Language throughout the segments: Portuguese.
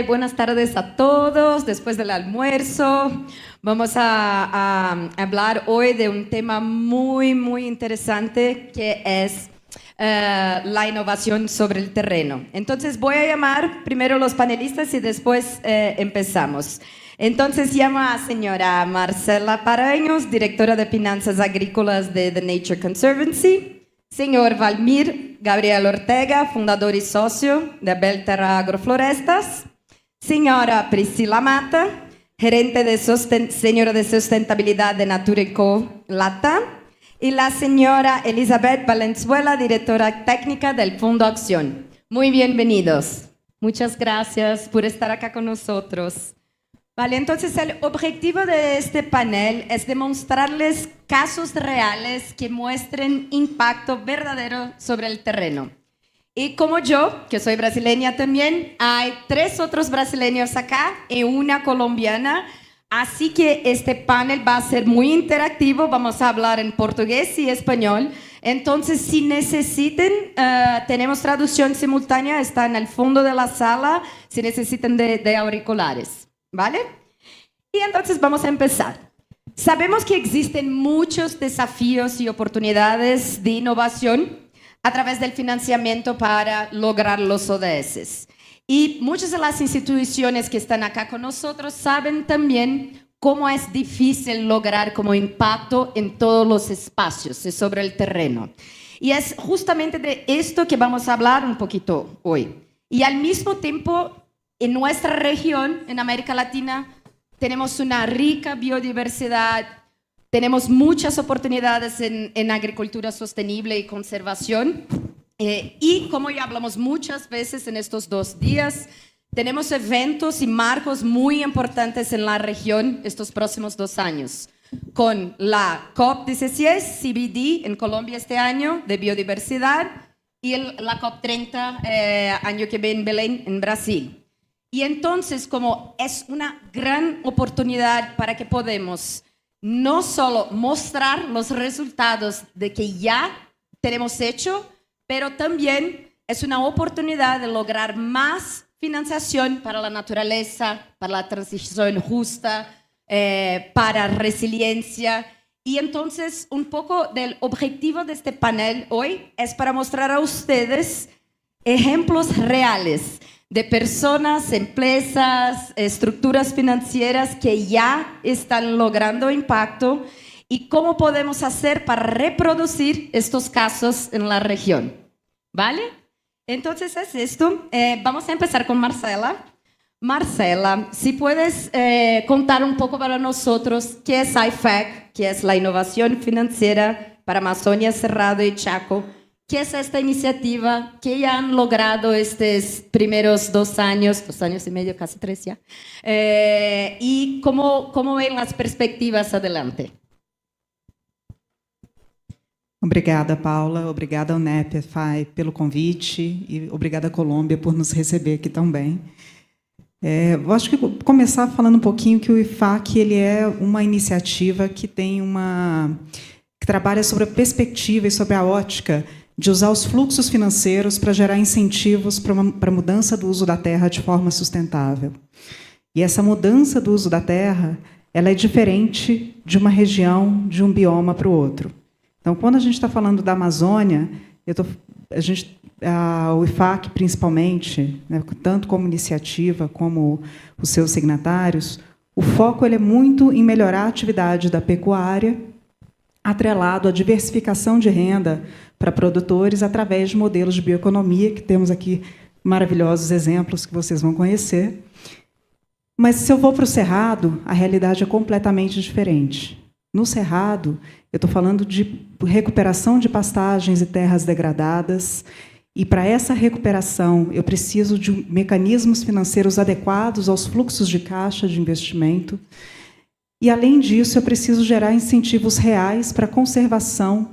buenas tardes a todos. Después del almuerzo, vamos a hablar hoy de un tema muy, muy interesante que es la innovación sobre el terreno. Entonces voy a llamar primero a los panelistas y después empezamos. Entonces llamo a señora Marcela Paranhos, directora de Finanzas Agrícolas de The Nature Conservancy. Señor Valmir Gabriel Ortega, fundador y socio de Belterra Agroflorestas. Señora Priscila Mata, gerente de señora de sustentabilidad de Naturico Lata. Y la señora Elizabeth Valenzuela, directora técnica del Fondo Acción. Muy bienvenidos. Muchas gracias por estar acá con nosotros. Vale, entonces el objetivo de este panel es demostrarles casos reales que muestren impacto verdadero sobre el terreno. Y como yo, que soy brasileña también, hay 3 otros brasileños acá y una colombiana. Así que este panel va a ser muy interactivo. Vamos a hablar en portugués y español. Entonces, si necesiten, tenemos traducción simultánea, está en el fondo de la sala, si necesitan de auriculares. ¿Vale? Y entonces vamos a empezar. Sabemos que existen muchos desafíos y oportunidades de innovación a través del financiamiento para lograr los ODS. Y muchas de las instituciones que están acá con nosotros saben también cómo es difícil lograr como impacto en todos los espacios y sobre el terreno. Y es justamente de esto que vamos a hablar un poquito hoy. Y al mismo tiempo, en nuestra región, en América Latina, tenemos una rica biodiversidad, tenemos muchas oportunidades en agricultura sostenible y conservación. Y como ya hablamos muchas veces en estos 2 días, tenemos eventos y marcos muy importantes en la región estos próximos 2 años. Con la COP16 CBD en Colombia este año de biodiversidad y la COP30 año que viene en Belén en Brasil. Y entonces, como es una gran oportunidad para que podamos no solo mostrar los resultados de que ya tenemos hecho, pero también es una oportunidad de lograr más financiación para la naturaleza, para la transición justa, para resiliencia. Y entonces, un poco del objetivo de este panel hoy es para mostrar a ustedes ejemplos reales de personas, empresas, estructuras financieras que ya están logrando impacto y cómo podemos hacer para reproducir estos casos en la región. ¿Vale? Entonces es esto. Vamos a empezar con Marcela. Marcela, si puedes contar un poco para nosotros qué es IFAC, qué es la innovación financiera para Amazonia, Cerrado y Chaco. ¿Qué es esta iniciativa? ¿Qué ya han logrado estos primeros 2 años, 2 años y medio, casi 3 ya? ¿Y cómo ven las perspectivas adelante? Obrigada, Paula. Obrigada, UNEP, FAI, pelo convite e obrigada, Colômbia, por nos receber aqui tão bem. Eu acho que vou começar falando um pouquinho que o IFAC ele é uma iniciativa que que trabalha sobre a perspectiva e sobre a ótica de usar os fluxos financeiros para gerar incentivos para a mudança do uso da terra de forma sustentável. E essa mudança do uso da terra ela é diferente de uma região, de um bioma para o outro. Então, quando a gente está falando da Amazônia, o IFAC, principalmente, né, tanto como iniciativa como os seus signatários, o foco ele é muito em melhorar a atividade da pecuária, atrelado à diversificação de renda para produtores através de modelos de bioeconomia, que temos aqui maravilhosos exemplos que vocês vão conhecer. Mas, se eu vou para o Cerrado, a realidade é completamente diferente. No Cerrado, eu estou falando de recuperação de pastagens e terras degradadas, e, para essa recuperação, eu preciso de mecanismos financeiros adequados aos fluxos de caixa de investimento. E, além disso, eu preciso gerar incentivos reais para a conservação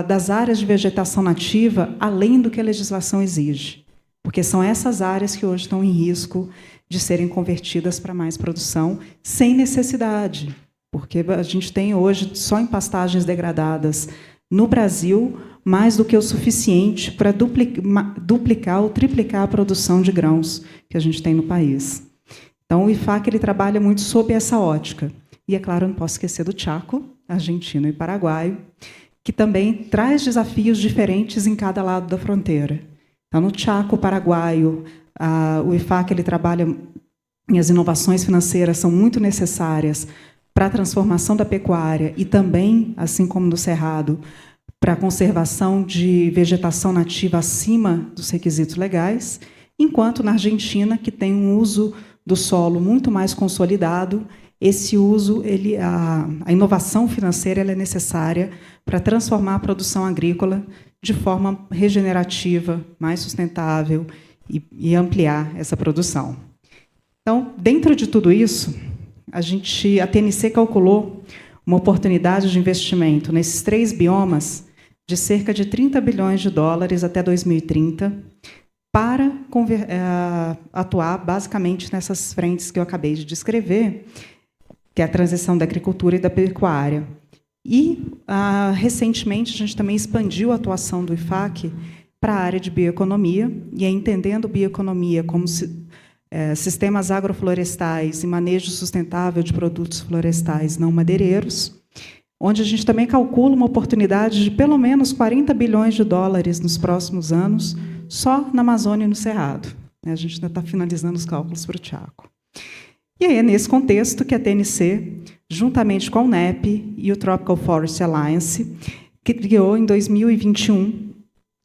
das áreas de vegetação nativa, além do que a legislação exige. Porque são essas áreas que hoje estão em risco de serem convertidas para mais produção, sem necessidade. Porque a gente tem hoje, só em pastagens degradadas no Brasil, mais do que o suficiente para duplicar ou triplicar a produção de grãos que a gente tem no país. Então, o IFAC ele trabalha muito sob essa ótica. E, é claro, eu não posso esquecer do Chaco, argentino e paraguaio, que também traz desafios diferentes em cada lado da fronteira. Então, no Chaco paraguaio, o IFAC ele trabalha, e as inovações financeiras são muito necessárias para a transformação da pecuária e também, assim como no Cerrado, para a conservação de vegetação nativa acima dos requisitos legais, enquanto na Argentina, que tem um uso do solo muito mais consolidado, esse uso, a inovação financeira ela é necessária para transformar a produção agrícola de forma regenerativa, mais sustentável e ampliar essa produção. Então, dentro de tudo isso, a TNC calculou uma oportunidade de investimento nesses 3 biomas de cerca de 30 bilhões de dólares até 2030, para atuar basicamente nessas frentes que eu acabei de descrever, que é a transição da agricultura e da pecuária. E, recentemente, a gente também expandiu a atuação do IFAC para a área de bioeconomia, e entendendo bioeconomia como sistemas agroflorestais e manejo sustentável de produtos florestais não madeireiros, onde a gente também calcula uma oportunidade de pelo menos 40 bilhões de dólares nos próximos anos, só na Amazônia e no Cerrado. A gente ainda está finalizando os cálculos para o Chaco. E aí é nesse contexto que a TNC, juntamente com a UNEP e o Tropical Forest Alliance, que criou em 2021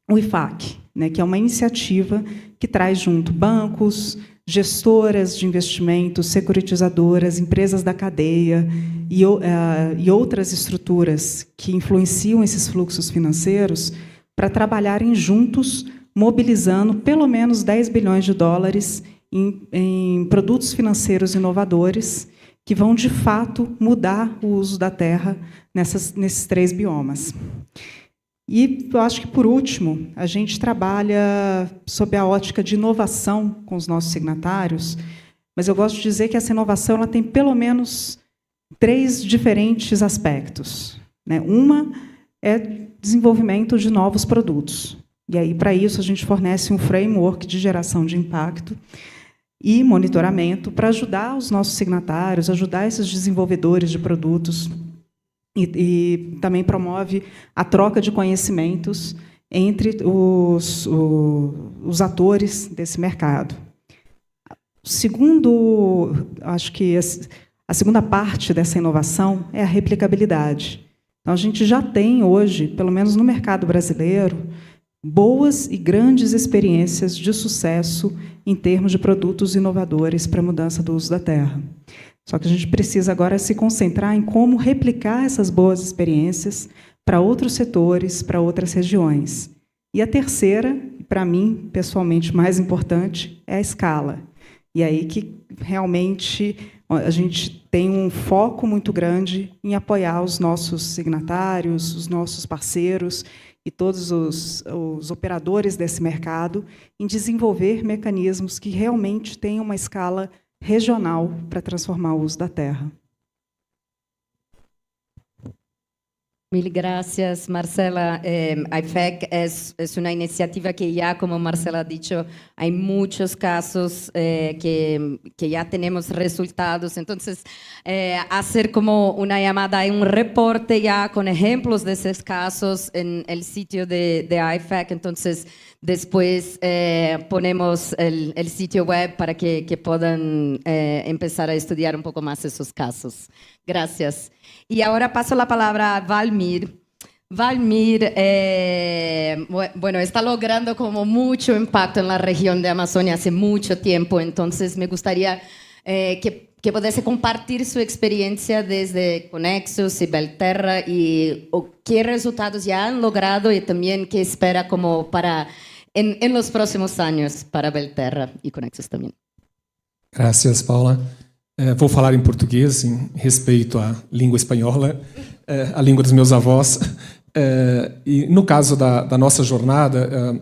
o IFAC, que é uma iniciativa que traz junto bancos, gestoras de investimentos, securitizadoras, empresas da cadeia e outras estruturas que influenciam esses fluxos financeiros para trabalharem juntos, mobilizando pelo menos 10 bilhões de dólares em produtos financeiros inovadores que vão, de fato, mudar o uso da terra nesses 3 biomas. E eu acho que, por último, a gente trabalha sob a ótica de inovação com os nossos signatários, mas eu gosto de dizer que essa inovação ela tem pelo menos 3 diferentes aspectos. Uma é desenvolvimento de novos produtos. E aí, para isso, a gente fornece um framework de geração de impacto e monitoramento para ajudar os nossos signatários, ajudar esses desenvolvedores de produtos e também promove a troca de conhecimentos entre os atores desse mercado. Acho que a segunda parte dessa inovação é a replicabilidade. Então, a gente já tem hoje, pelo menos no mercado brasileiro, boas e grandes experiências de sucesso em termos de produtos inovadores para a mudança do uso da terra. Só que a gente precisa agora se concentrar em como replicar essas boas experiências para outros setores, para outras regiões. E a terceira, para mim, pessoalmente, mais importante, é a escala. E aí que realmente a gente tem um foco muito grande em apoiar os nossos signatários, os nossos parceiros e todos os operadores desse mercado em desenvolver mecanismos que realmente tenham uma escala regional para transformar o uso da terra. Mil gracias, Marcela. IFAC es una iniciativa que ya, como Marcela ha dicho, hay muchos casos que ya tenemos resultados. Entonces, hacer como una llamada, hay un reporte ya con ejemplos de esos casos en el sitio de IFAC. Entonces, después ponemos el sitio web para que puedan empezar a estudiar un poco más esos casos. Gracias. Y ahora paso la palabra a Valmir. Valmir, bueno, está logrando como mucho impacto en la región de Amazonia hace mucho tiempo, entonces me gustaría que pudiese compartir su experiencia desde Conexus y Belterra y qué resultados ya han logrado y también qué espera como para en los próximos años para Belterra y Conexus también. Gracias, Paula. Vou falar em português, em respeito à língua espanhola, a língua dos meus avós. E no caso da nossa jornada,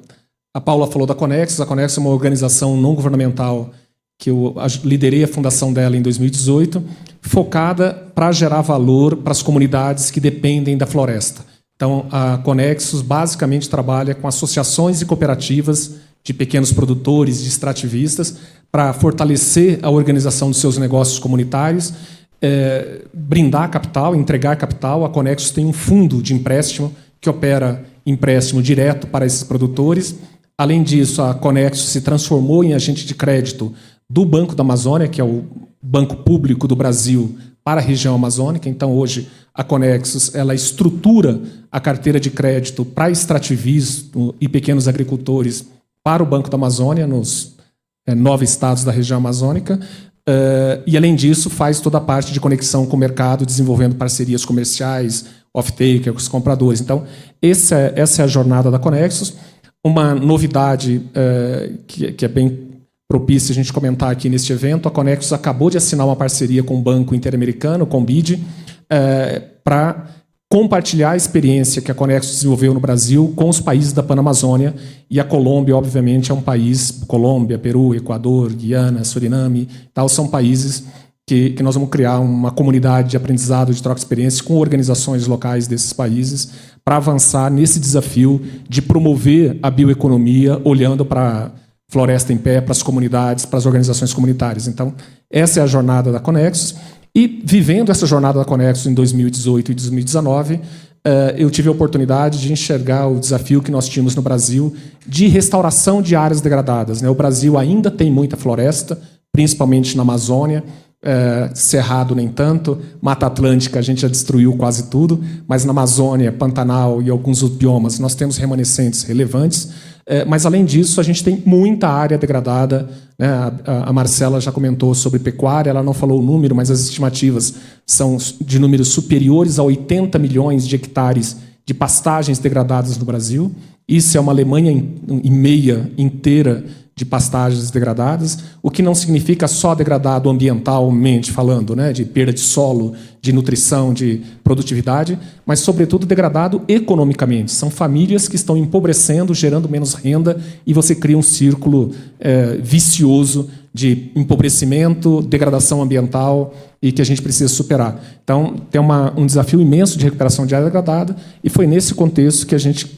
a Paula falou da Conexus. A Conexus é uma organização não governamental que eu liderei a fundação dela em 2018, focada para gerar valor para as comunidades que dependem da floresta. Então, a Conexus basicamente trabalha com associações e cooperativas de pequenos produtores, de extrativistas, para fortalecer a organização dos seus negócios comunitários, brindar capital, entregar capital. A Conexus tem um fundo de empréstimo que opera empréstimo direto para esses produtores. Além disso, a Conexus se transformou em agente de crédito do Banco da Amazônia, que é o banco público do Brasil para a região amazônica. Então, hoje, a Conexus ela estrutura a carteira de crédito para extrativismo e pequenos agricultores para o Banco da Amazônia, nos 9 estados da região amazônica. E, além disso, faz toda a parte de conexão com o mercado, desenvolvendo parcerias comerciais, off-takers, compradores. Então, essa é a jornada da Conexus. Uma novidade que é bem propícia a gente comentar aqui neste evento, a Conexus acabou de assinar uma parceria com o Banco Interamericano, com o BID, para compartilhar a experiência que a Conexus desenvolveu no Brasil com os países da Panamazônia. E a Colômbia, obviamente, é um país, Colômbia, Peru, Equador, Guiana, Suriname, tal, são países que nós vamos criar uma comunidade de aprendizado, de troca de experiências com organizações locais desses países para avançar nesse desafio de promover a bioeconomia olhando para Floresta em Pé, para as comunidades, para as organizações comunitárias. Então, essa é a jornada da Conexus. E, vivendo essa jornada da Conexus em 2018 e 2019, eu tive a oportunidade de enxergar o desafio que nós tínhamos no Brasil de restauração de áreas degradadas. O Brasil ainda tem muita floresta, principalmente na Amazônia, Cerrado nem tanto, Mata Atlântica a gente já destruiu quase tudo, mas na Amazônia, Pantanal e alguns outros biomas nós temos remanescentes relevantes. Mas, além disso, a gente tem muita área degradada. A Marcela já comentou sobre pecuária, ela não falou o número, mas as estimativas são de números superiores a 80 milhões de hectares de pastagens degradadas no Brasil. Isso é uma Alemanha e meia inteira de pastagens degradadas, o que não significa só degradado ambientalmente falando, de perda de solo, de nutrição, de produtividade, mas, sobretudo, degradado economicamente. São famílias que estão empobrecendo, gerando menos renda, e você cria um círculo vicioso de empobrecimento, degradação ambiental, e que a gente precisa superar. Então, tem um desafio imenso de recuperação de área degradada, e foi nesse contexto que a gente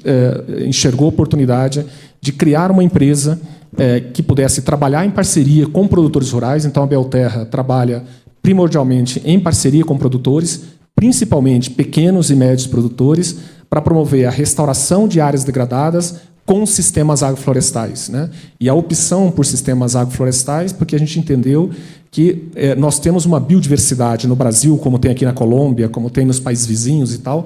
enxergou a oportunidade de criar uma empresa que pudesse trabalhar em parceria com produtores rurais. Então, a Belterra trabalha primordialmente em parceria com produtores, principalmente pequenos e médios produtores, para promover a restauração de áreas degradadas com sistemas agroflorestais. E a opção por sistemas agroflorestais, porque a gente entendeu que nós temos uma biodiversidade no Brasil, como tem aqui na Colômbia, como tem nos países vizinhos e tal,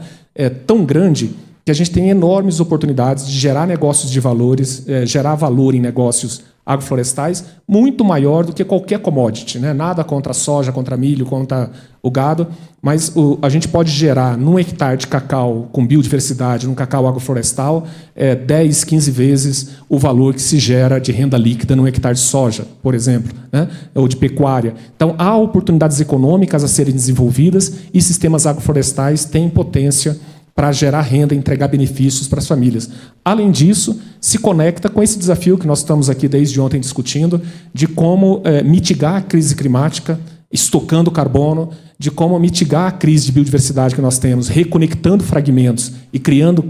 tão grande que a gente tem enormes oportunidades de gerar negócios de valores, gerar valor em negócios agroflorestais muito maior do que qualquer commodity. Nada contra a soja, contra milho, contra o gado, mas a gente pode gerar, num hectare de cacau com biodiversidade, num cacau agroflorestal, 10, 15 vezes o valor que se gera de renda líquida num hectare de soja, por exemplo, ou de pecuária. Então, há oportunidades econômicas a serem desenvolvidas e sistemas agroflorestais têm potência para gerar renda e entregar benefícios para as famílias. Além disso, se conecta com esse desafio que nós estamos aqui desde ontem discutindo, de como mitigar a crise climática, estocando carbono, de como mitigar a crise de biodiversidade que nós temos, reconectando fragmentos e criando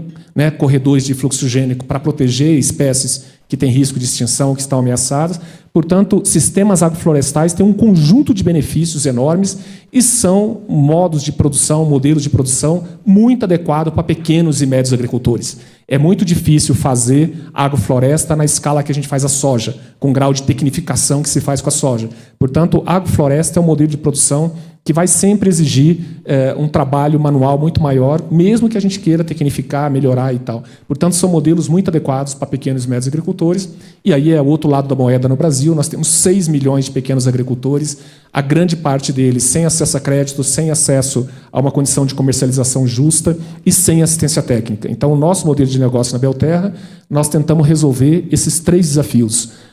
corredores de fluxo gênico para proteger espécies que têm risco de extinção, que estão ameaçadas. Portanto, sistemas agroflorestais têm um conjunto de benefícios enormes e são modos de produção, modelos de produção muito adequados para pequenos e médios agricultores. É muito difícil fazer agrofloresta na escala que a gente faz a soja, com o grau de tecnificação que se faz com a soja. Portanto, agrofloresta é um modelo de produção que vai sempre exigir um trabalho manual muito maior, mesmo que a gente queira tecnificar, melhorar e tal. Portanto, são modelos muito adequados para pequenos e médios agricultores. E aí é o outro lado da moeda no Brasil. Nós temos 6 milhões de pequenos agricultores, a grande parte deles sem acesso a crédito, sem acesso a uma condição de comercialização justa e sem assistência técnica. Então, o nosso modelo de negócio na Belterra, nós tentamos resolver esses 3 desafios.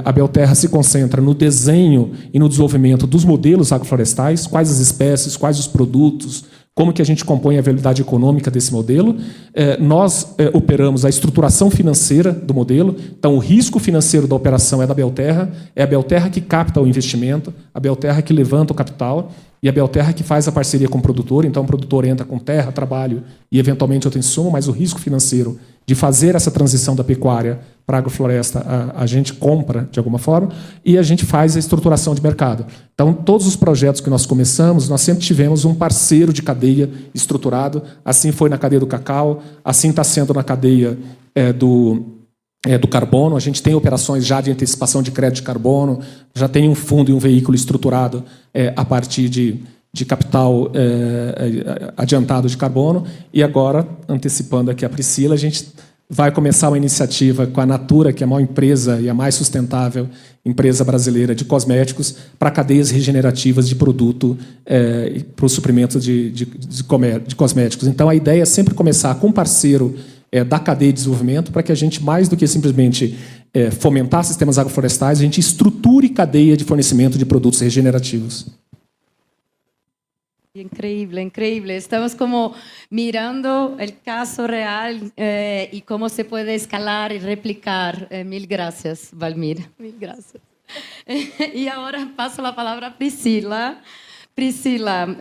A Belterra se concentra no desenho e no desenvolvimento dos modelos agroflorestais, quais as espécies, quais os produtos, como que a gente compõe a viabilidade econômica desse modelo. Nós operamos a estruturação financeira do modelo, então o risco financeiro da operação é da Belterra, é a Belterra que capta o investimento, a Belterra que levanta o capital, e a Belterra que faz a parceria com o produtor. Então, o produtor entra com terra, trabalho e, eventualmente, outro insumo, mas o risco financeiro de fazer essa transição da pecuária para a agrofloresta, a gente compra, de alguma forma, e a gente faz a estruturação de mercado. Então, todos os projetos que nós começamos, nós sempre tivemos um parceiro de cadeia estruturado. Assim foi na cadeia do cacau, assim está sendo na cadeia do carbono. A gente tem operações já de antecipação de crédito de carbono, já tem um fundo e um veículo estruturado a partir de capital adiantado de carbono. E agora, antecipando aqui a Priscila, a gente vai começar uma iniciativa com a Natura, que é a maior empresa e a mais sustentável empresa brasileira de cosméticos, para cadeias regenerativas de produto para os suprimentos de cosméticos. Então, a ideia é sempre começar com um parceiro da cadeia de desenvolvimento, para que a gente, mais do que simplesmente fomentar sistemas agroflorestais, a gente estruture cadeia de fornecimento de produtos regenerativos. Increíble, increíble. Estamos como mirando el caso real y cómo se puede escalar y replicar. Mil gracias, Valmir. Mil gracias. Y ahora paso la palabra a Priscila. Priscila,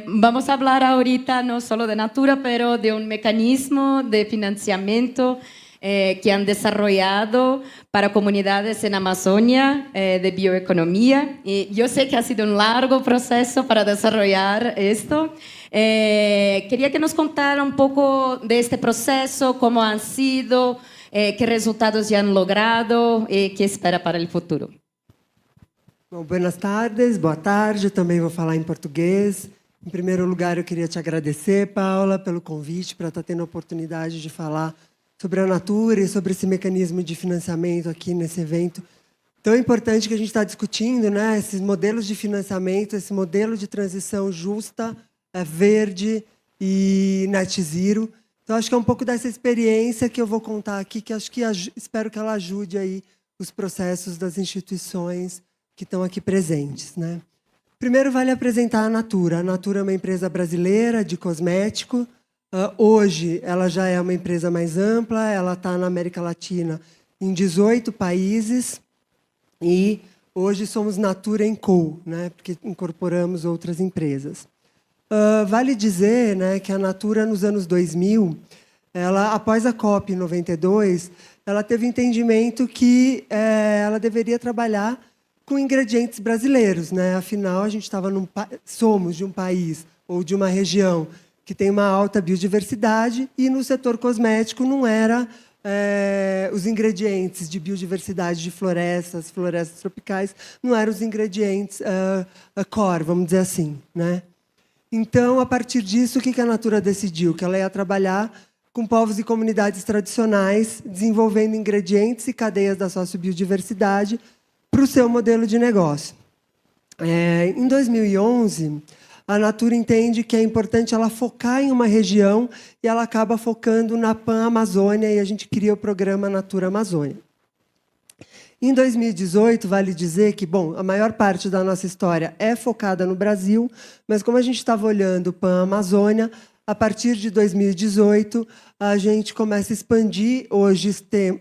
vamos a hablar ahorita no solo de Natura, pero de un mecanismo de financiamiento que han desarrollado para comunidades en Amazonia de bioeconomía. Y yo sé que ha sido un largo proceso para desarrollar esto. Quería que nos contara un poco de este proceso, cómo han sido, qué resultados ya han logrado y qué espera para el futuro. Bom, buenas tardes, boa tarde, também vou falar em português. Em primeiro lugar, eu queria te agradecer, Paula, pelo convite, para estar tendo a oportunidade de falar sobre a Natura e sobre esse mecanismo de financiamento aqui nesse evento tão importante que a gente está discutindo, né? Esses modelos de financiamento, esse modelo de transição justa, verde e net zero. Então, acho que é um pouco dessa experiência que eu vou contar aqui, que acho que espero que ela ajude aí os processos das instituições que estão aqui presentes, né? Primeiro, vale apresentar a Natura. A Natura é uma empresa brasileira de cosmético. Hoje, ela já é uma empresa mais ampla. Ela está na América Latina em 18 países. E hoje somos Natura &Co, né? Porque incorporamos outras empresas. Vale dizer, né, que a Natura, nos anos 2000, ela, após a COP 92, ela teve entendimento que ela deveria trabalhar com ingredientes brasileiros, né? Afinal, a gente somos de um país ou de uma região que tem uma alta biodiversidade e no setor cosmético não era os ingredientes de biodiversidade de florestas tropicais, não eram os ingredientes core, vamos dizer assim, né? Então, a partir disso, o que a Natura decidiu? Que ela ia trabalhar com povos e comunidades tradicionais, desenvolvendo ingredientes e cadeias da sociobiodiversidade para o seu modelo de negócio. Em 2011, a Natura entende que é importante ela focar em uma região e ela acaba focando na Pan-Amazônia e a gente cria o programa Natura Amazônia. Em 2018, vale dizer que, bom, a maior parte da nossa história é focada no Brasil, mas como a gente estava olhando Pan-Amazônia, a partir de 2018, a gente começa a expandir. Hoje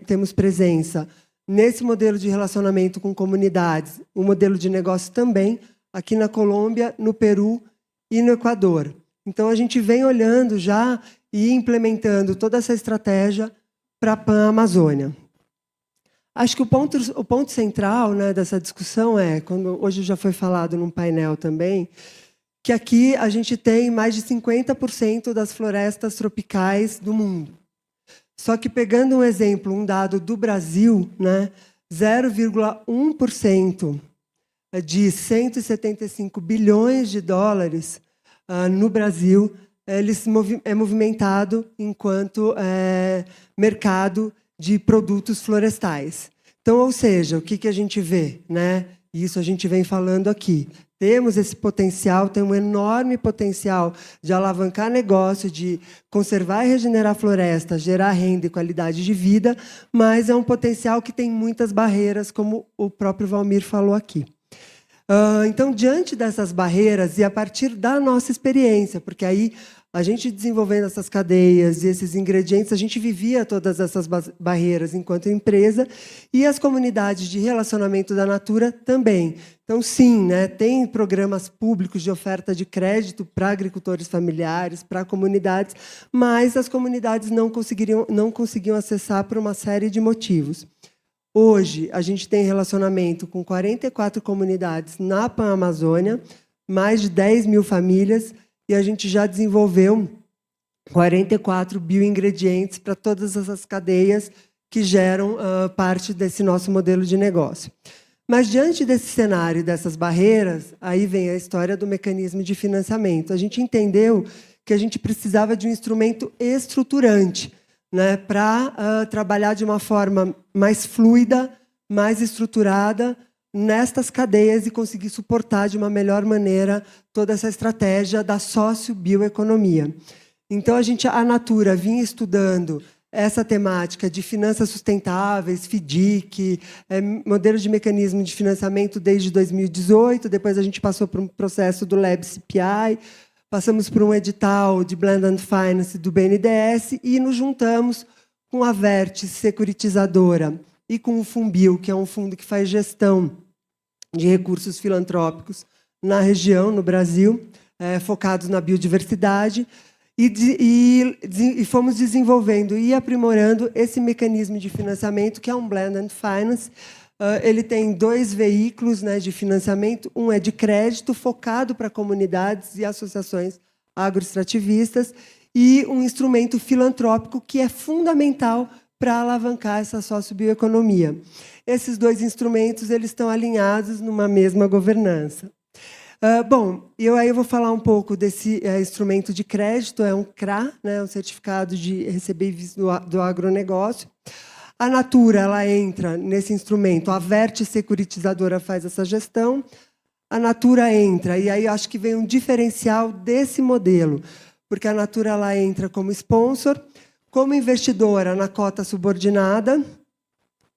temos presença nesse modelo de relacionamento com comunidades, um modelo de negócio também, aqui na Colômbia, no Peru e no Equador. Então, a gente vem olhando já e implementando toda essa estratégia para a Pan-Amazônia. Acho que o ponto central, né, dessa discussão hoje já foi falado num painel também, que aqui a gente tem mais de 50% das florestas tropicais do mundo. Só que, pegando um exemplo, um dado do Brasil, né, 0,1% de 175 bilhões de dólares no Brasil é movimentado enquanto mercado de produtos florestais. Então, ou seja, o que a gente vê, né? Isso a gente vem falando aqui. Temos esse potencial, tem um enorme potencial de alavancar negócio, de conservar e regenerar florestas, gerar renda e qualidade de vida, mas é um potencial que tem muitas barreiras, como o próprio Valmir falou aqui. Então, diante dessas barreiras, e a partir da nossa experiência, porque aí A gente desenvolvendo essas cadeias e esses ingredientes, a gente vivia todas essas barreiras enquanto empresa e as comunidades de relacionamento da Natura também. Então, sim, né, tem programas públicos de oferta de crédito para agricultores familiares, para comunidades, mas as comunidades não conseguiam acessar por uma série de motivos. Hoje, a gente tem relacionamento com 44 comunidades na Pan-Amazônia, mais de 10 mil famílias, e a gente já desenvolveu 44 bioingredientes para todas essas cadeias que geram parte desse nosso modelo de negócio. Mas, diante desse cenário, dessas barreiras, aí vem a história do mecanismo de financiamento. A gente entendeu que a gente precisava de um instrumento estruturante, né, para trabalhar de uma forma mais fluida, mais estruturada, nestas cadeias e conseguir suportar de uma melhor maneira toda essa estratégia da sociobioeconomia. Então, a Natura vinha estudando essa temática de finanças sustentáveis, FDIC, modelo de mecanismo de financiamento desde 2018, depois a gente passou por um processo do Lab CPI, passamos por um edital de Blend and Finance do BNDES e nos juntamos com a Vertes Securitizadora e com o Funbil, que é um fundo que faz gestão de recursos filantrópicos na região, no Brasil, focados na biodiversidade, e fomos desenvolvendo e aprimorando esse mecanismo de financiamento, que é um Blend and Finance. Ele tem 2 veículos, né, de financiamento. Um é de crédito, focado para comunidades e associações agroextrativistas, e um instrumento filantrópico que é fundamental para alavancar essa sociobioeconomia. Esses 2 instrumentos eles estão alinhados numa mesma governança. Bom, eu vou falar um pouco desse instrumento de crédito, é um CRA, né, um certificado de recebíveis do agronegócio. A Natura ela entra nesse instrumento, a Vertes Securitizadora faz essa gestão, a Natura entra, e aí acho que vem um diferencial desse modelo, porque a Natura ela entra como sponsor, como investidora na cota subordinada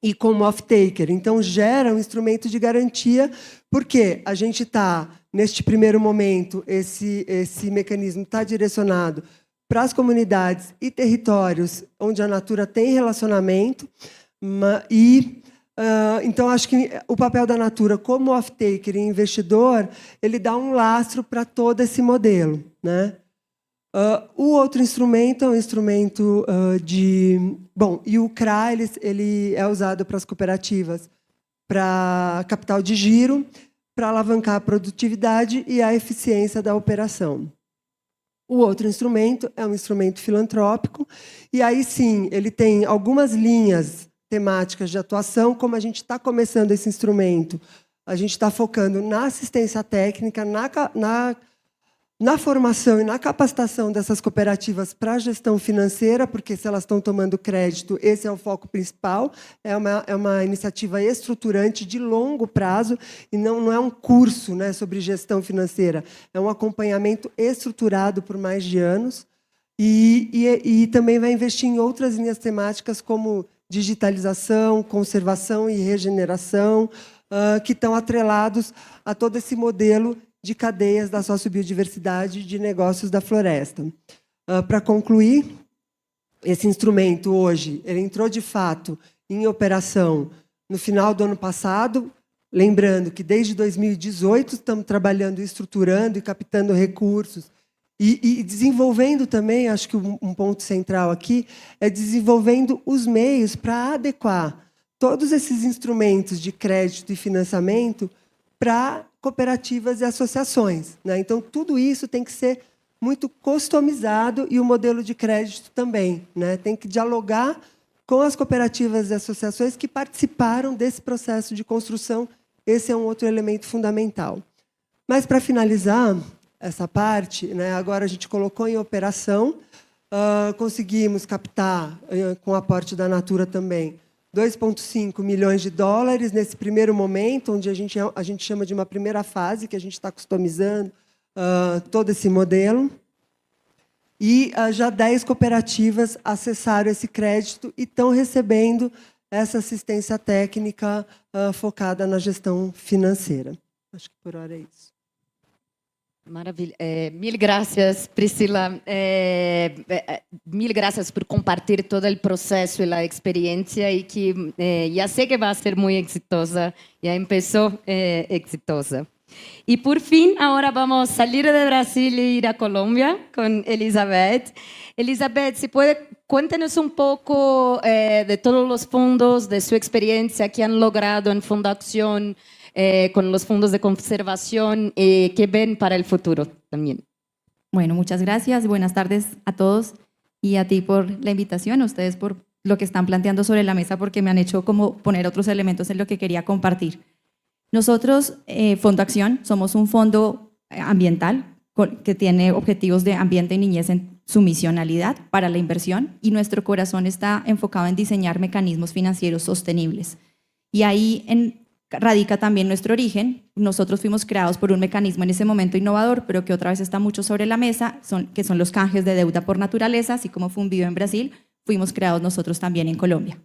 e como off-taker. Então, gera um instrumento de garantia, porque a gente está, neste primeiro momento, esse mecanismo está direcionado para as comunidades e territórios onde a Natura tem relacionamento. Então, acho que o papel da Natura como off-taker e investidor, ele dá um lastro para todo esse modelo, né? O outro instrumento é um instrumento e o CRA ele é usado para as cooperativas, para capital de giro, para alavancar a produtividade e a eficiência da operação. O outro instrumento é um instrumento filantrópico, e aí sim, ele tem algumas linhas temáticas de atuação. Como a gente está começando esse instrumento, a gente está focando na assistência técnica, na formação e na capacitação dessas cooperativas para a gestão financeira, porque se elas estão tomando crédito, esse é o foco principal, é uma iniciativa estruturante de longo prazo, e não é um curso, né, sobre gestão financeira, é um acompanhamento estruturado por mais de anos, e também vai investir em outras linhas temáticas, como digitalização, conservação e regeneração, que estão atrelados a todo esse modelo de cadeias da sociobiodiversidade de negócios da floresta. Para concluir, esse instrumento hoje ele entrou de fato em operação no final do ano passado, lembrando que desde 2018 estamos trabalhando, estruturando e captando recursos e desenvolvendo também, acho que um ponto central aqui é desenvolvendo os meios para adequar todos esses instrumentos de crédito e financiamento para cooperativas e associações, né? Então, tudo isso tem que ser muito customizado, e o modelo de crédito também, né? Tem que dialogar com as cooperativas e associações que participaram desse processo de construção. Esse é um outro elemento fundamental. Mas, para finalizar essa parte, né, agora a gente colocou em operação, conseguimos captar, com o aporte da Natura também, 2,5 milhões de dólares nesse primeiro momento, onde a gente chama de uma primeira fase, que a gente está customizando todo esse modelo. E já 10 cooperativas acessaram esse crédito e estão recebendo essa assistência técnica focada na gestão financeira. Acho que por hora é isso. Maravilha. Mil gracias, Priscila. Mil gracias por compartir todo el proceso y la experiencia y que ya sé que va a ser muy exitosa. Ya empezó exitosa. Y por fin, ahora vamos a salir de Brasil e ir a Colombia con Elizabeth. Elizabeth, si puede, cuéntenos un poco de todos los fondos, de su experiencia que han logrado en Fundación con los fondos de conservación que ven para el futuro también. Bueno, muchas gracias. Buenas tardes a todos y a ti por la invitación, a ustedes por lo que están planteando sobre la mesa, porque me han hecho como poner otros elementos en lo que quería compartir. Nosotros, Fondo Acción, somos un fondo ambiental que tiene objetivos de ambiente y niñez en su misionalidad para la inversión, y nuestro corazón está enfocado en diseñar mecanismos financieros sostenibles. Y ahí radica también nuestro origen. Nosotros fuimos creados por un mecanismo en ese momento innovador, pero que otra vez está mucho sobre la mesa, que son los canjes de deuda por naturaleza, así como fue un video en Brasil, fuimos creados nosotros también en Colombia.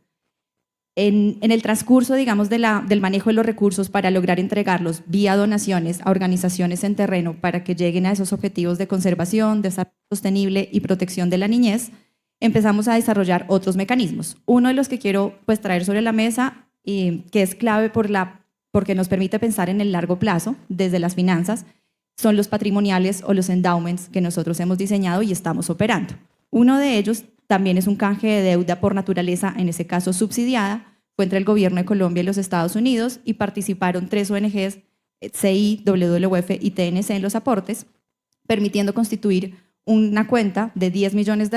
En el transcurso, digamos, del manejo de los recursos para lograr entregarlos vía donaciones a organizaciones en terreno para que lleguen a esos objetivos de conservación, desarrollo sostenible y protección de la niñez, empezamos a desarrollar otros mecanismos. Uno de los que quiero traer sobre la mesa, que es clave porque nos permite pensar en el largo plazo desde las finanzas, son los patrimoniales o los endowments que nosotros hemos diseñado y estamos operando. Uno de ellos también es un canje de deuda por naturaleza, en ese caso subsidiada, fue entre el gobierno de Colombia y los Estados Unidos, y participaron 3 ONGs, CI, WWF y TNC en los aportes, permitiendo constituir una cuenta de $10 millones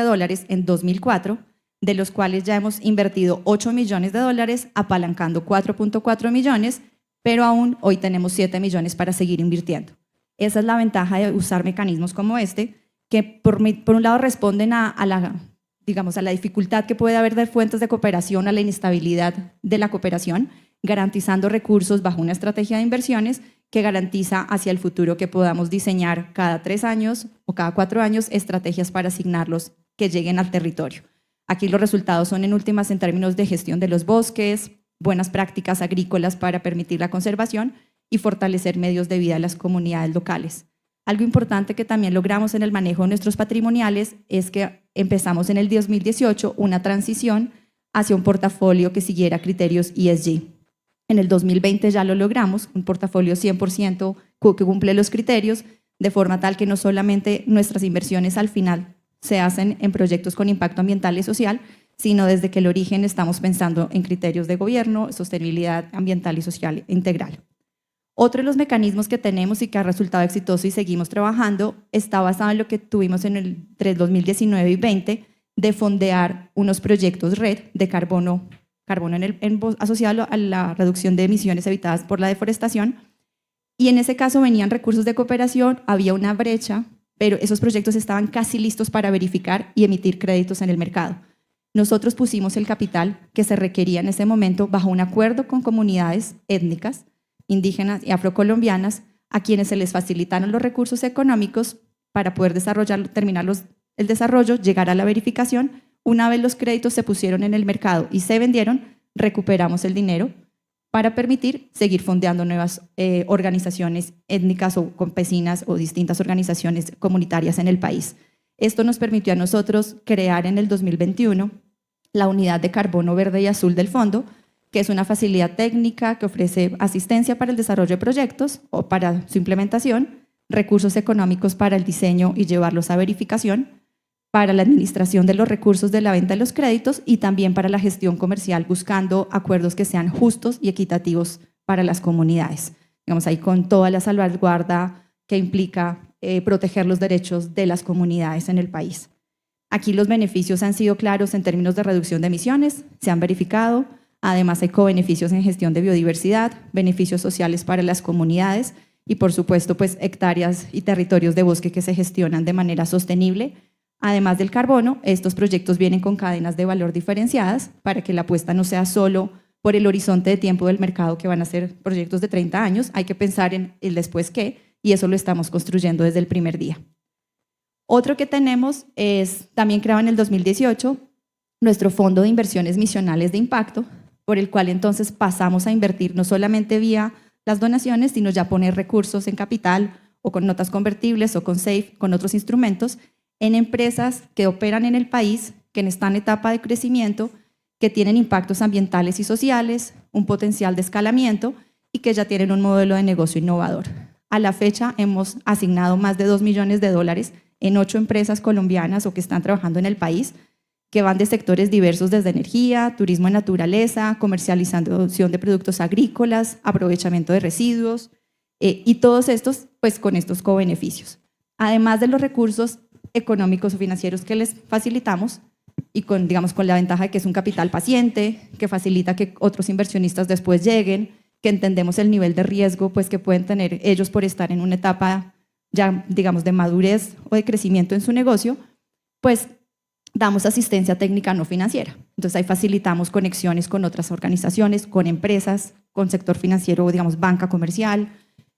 en 2004, de los cuales ya hemos invertido $8 millones, apalancando 4.4 millones, pero aún hoy tenemos 7 millones para seguir invirtiendo. Esa es la ventaja de usar mecanismos como este, que por un lado responden a la dificultad que puede haber de fuentes de cooperación, a la inestabilidad de la cooperación, garantizando recursos bajo una estrategia de inversiones que garantiza hacia el futuro que podamos diseñar cada 3 años o cada 4 años estrategias para asignarlos que lleguen al territorio. Aquí los resultados son en últimas en términos de gestión de los bosques, buenas prácticas agrícolas para permitir la conservación y fortalecer medios de vida de las comunidades locales. Algo importante que también logramos en el manejo de nuestros patrimoniales es que empezamos en el 2018 una transición hacia un portafolio que siguiera criterios ESG. En el 2020 ya lo logramos, un portafolio 100% que cumple los criterios, de forma tal que no solamente nuestras inversiones al final se hacen en proyectos con impacto ambiental y social, sino desde que el origen estamos pensando en criterios de gobierno, sostenibilidad ambiental y social integral. Otro de los mecanismos que tenemos y que ha resultado exitoso y seguimos trabajando está basado en lo que tuvimos entre 2019 y 2020 de fondear unos proyectos red de carbono asociado a la reducción de emisiones evitadas por la deforestación, y en ese caso venían recursos de cooperación, había una brecha, pero esos proyectos estaban casi listos para verificar y emitir créditos en el mercado. Nosotros pusimos el capital que se requería en ese momento bajo un acuerdo con comunidades étnicas, indígenas y afrocolombianas, a quienes se les facilitaron los recursos económicos para poder terminar el desarrollo, llegar a la verificación. Una vez los créditos se pusieron en el mercado y se vendieron, recuperamos el dinero para permitir seguir fondeando nuevas organizaciones étnicas o campesinas o distintas organizaciones comunitarias en el país. Esto nos permitió a nosotros crear en el 2021 la unidad de carbono verde y azul del fondo, que es una facilidad técnica que ofrece asistencia para el desarrollo de proyectos o para su implementación, recursos económicos para el diseño y llevarlos a verificación, para la administración de los recursos de la venta de los créditos y también para la gestión comercial, buscando acuerdos que sean justos y equitativos para las comunidades. Digamos, ahí con toda la salvaguarda que implica proteger los derechos de las comunidades en el país. Aquí los beneficios han sido claros en términos de reducción de emisiones, se han verificado. Además, hay co-beneficios en gestión de biodiversidad, beneficios sociales para las comunidades y, por supuesto, pues, hectáreas y territorios de bosque que se gestionan de manera sostenible. Además del carbono, estos proyectos vienen con cadenas de valor diferenciadas para que la apuesta no sea solo por el horizonte de tiempo del mercado, que van a ser proyectos de 30 años, hay que pensar en el después qué, y eso lo estamos construyendo desde el primer día. Otro que tenemos es, también creado en el 2018, nuestro Fondo de Inversiones Misionales de Impacto, por el cual entonces pasamos a invertir no solamente vía las donaciones, sino ya poner recursos en capital o con notas convertibles o con SAFE, con otros instrumentos, en empresas que operan en el país, que están en etapa de crecimiento, que tienen impactos ambientales y sociales, un potencial de escalamiento y que ya tienen un modelo de negocio innovador. A la fecha hemos asignado más de $2 millones en 8 empresas colombianas o que están trabajando en el país, que van de sectores diversos desde energía, turismo de naturaleza, comercialización de productos agrícolas, aprovechamiento de residuos y todos estos pues con estos cobeneficios. Además de los recursos económicos o financieros que les facilitamos y con, digamos, con la ventaja de que es un capital paciente, que facilita que otros inversionistas después lleguen, que entendemos el nivel de riesgo pues, que pueden tener ellos por estar en una etapa ya, digamos, de madurez o de crecimiento en su negocio, pues damos asistencia técnica no financiera. Entonces ahí facilitamos conexiones con otras organizaciones, con empresas, con sector financiero, digamos, banca comercial,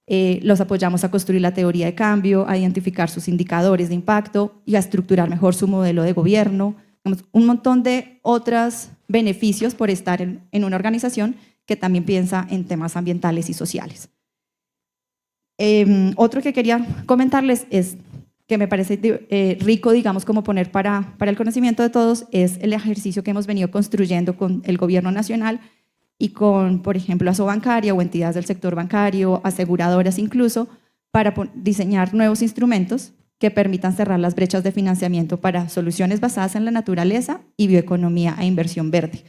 los apoyamos a construir la teoría de cambio, a identificar sus indicadores de impacto y a estructurar mejor su modelo de gobierno. Digamos, un montón de otros beneficios por estar en una organización que también piensa en temas ambientales y sociales. Otro que quería comentarles es que me parece rico, digamos, como poner para el conocimiento de todos, es el ejercicio que hemos venido construyendo con el gobierno nacional y con, por ejemplo, Asobancaria o entidades del sector bancario, aseguradoras incluso, para diseñar nuevos instrumentos que permitan cerrar las brechas de financiamiento para soluciones basadas en la naturaleza y bioeconomía e inversión verde.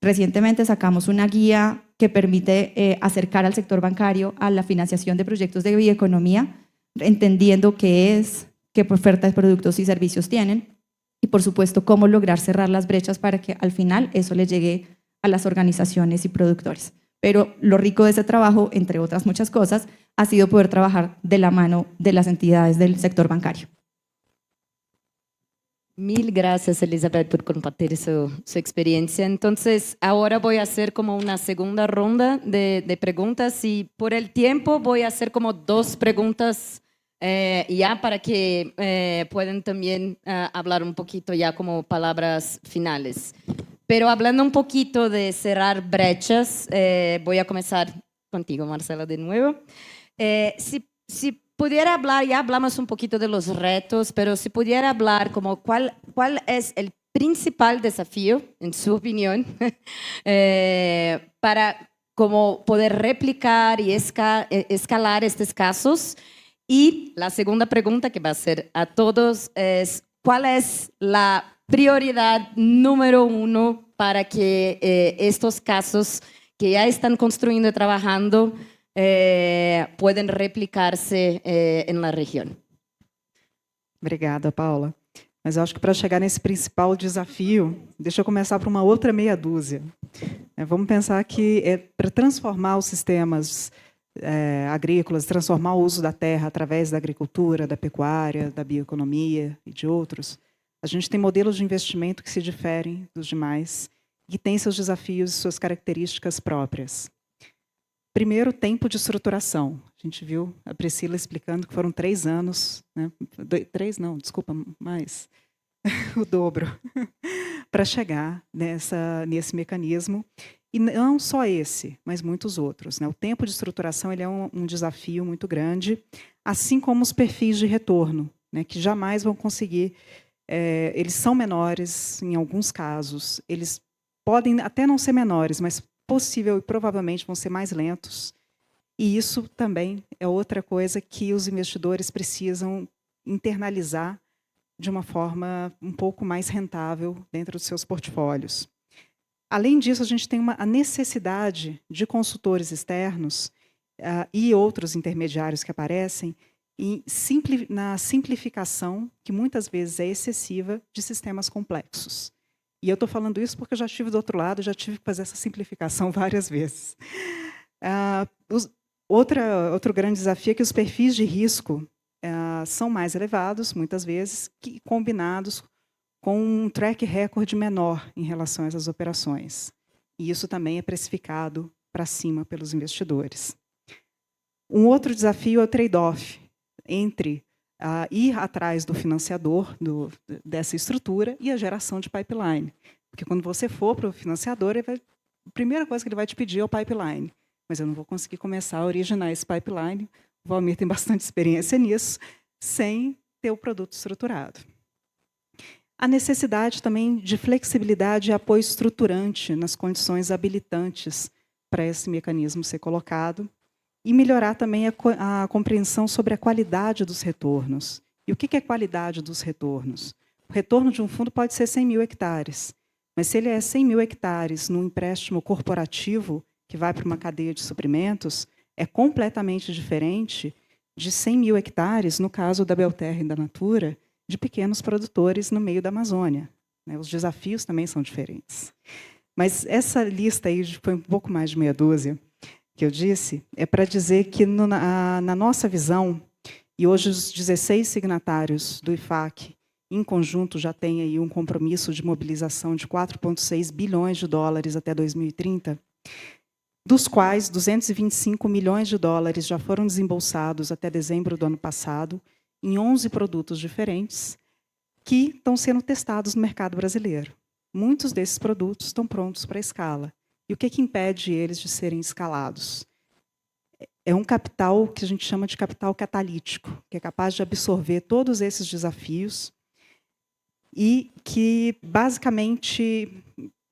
Recientemente sacamos una guía que permite acercar al sector bancario a la financiación de proyectos de bioeconomía, entendiendo qué oferta de productos y servicios tienen y, por supuesto, cómo lograr cerrar las brechas para que al final eso le llegue a las organizaciones y productores. Pero lo rico de ese trabajo, entre otras muchas cosas, ha sido poder trabajar de la mano de las entidades del sector bancario. Mil gracias, Elizabeth, por compartir su experiencia. Entonces, ahora voy a hacer como una segunda ronda de preguntas y por el tiempo voy a hacer como 2 preguntas ya para que puedan también hablar un poquito ya como palabras finales. Pero hablando un poquito de cerrar brechas, voy a comenzar contigo, Marcela, de nuevo. Si pudiera hablar, ya hablamos un poquito de los retos, pero si pudiera hablar como cuál es el principal desafío, en su opinión, para como poder replicar y escalar estos casos. Y la segunda pregunta que va a ser a todos es, ¿cuál es la prioridad número 1 para que estos casos que ya están construyendo y trabajando pueden replicarse en la região? Obrigada, Paula. Mas eu acho que para chegar nesse principal desafio, deixa eu começar por uma outra meia dúzia. Vamos pensar que para transformar os sistemas agrícolas, transformar o uso da terra através da agricultura, da pecuária, da bioeconomia e de outros, a gente tem modelos de investimento que se diferem dos demais e têm seus desafios e suas características próprias. Primeiro, tempo de estruturação. A gente viu a Priscila explicando que foram 3 anos, né? 3 não, desculpa, mais o dobro, para chegar nesse mecanismo. E não só esse, mas muitos outros, né? O tempo de estruturação ele é um desafio muito grande, assim como os perfis de retorno, né? Que jamais vão conseguir. Eles são menores em alguns casos, eles podem até não ser menores, mas possível e provavelmente vão ser mais lentos. E isso também é outra coisa que os investidores precisam internalizar de uma forma um pouco mais rentável dentro dos seus portfólios. Além disso, a gente tem a necessidade de consultores externos e outros intermediários que aparecem na simplificação, que muitas vezes é excessiva, de sistemas complexos. E eu estou falando isso porque eu já estive do outro lado, já tive que fazer essa simplificação várias vezes. Outro grande desafio é que os perfis de risco são mais elevados, muitas vezes, combinados com um track record menor em relação a essas operações. E isso também é precificado para cima pelos investidores. Um outro desafio é o trade-off entre ir atrás do financiador dessa estrutura e a geração de pipeline. Porque quando você for para o financiador, a primeira coisa que ele vai te pedir é o pipeline. Mas eu não vou conseguir começar a originar esse pipeline, o Valmir tem bastante experiência nisso, sem ter o produto estruturado. A necessidade também de flexibilidade e apoio estruturante nas condições habilitantes para esse mecanismo ser colocado, e melhorar também a compreensão sobre a qualidade dos retornos. E o que é qualidade dos retornos? O retorno de um fundo pode ser 100 mil hectares, mas se ele é 100 mil hectares num empréstimo corporativo, que vai para uma cadeia de suprimentos, é completamente diferente de 100 mil hectares, no caso da Belterra e da Natura, de pequenos produtores no meio da Amazônia. Os desafios também são diferentes. Mas essa lista aí foi um pouco mais de meia dúzia, que eu disse, é para dizer que, na nossa visão, e hoje os 16 signatários do IFAC, em conjunto, já têm aí um compromisso de mobilização de 4,6 bilhões de dólares até 2030, dos quais 225 milhões de dólares já foram desembolsados até dezembro do ano passado, em 11 produtos diferentes, que estão sendo testados no mercado brasileiro. Muitos desses produtos estão prontos para a escala. E o que impede eles de serem escalados? É um capital que a gente chama de capital catalítico, que é capaz de absorver todos esses desafios e que, basicamente,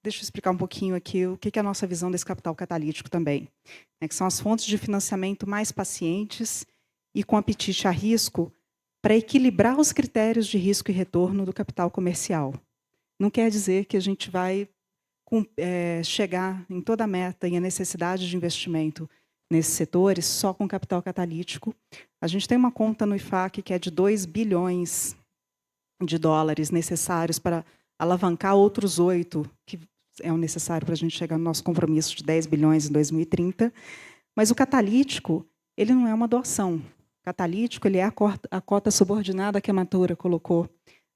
deixa eu explicar um pouquinho aqui o que é a nossa visão desse capital catalítico também, que são as fontes de financiamento mais pacientes e com apetite a risco para equilibrar os critérios de risco e retorno do capital comercial. Não quer dizer que a gente vai chegar em toda a meta e a necessidade de investimento nesses setores só com capital catalítico. A gente tem uma conta no IFAC que é de 2 bilhões de dólares necessários para alavancar outros 8, que é o necessário para a gente chegar no nosso compromisso de 10 bilhões em 2030. Mas o catalítico, ele não é uma doação. O catalítico, ele é a cota subordinada que a Natura colocou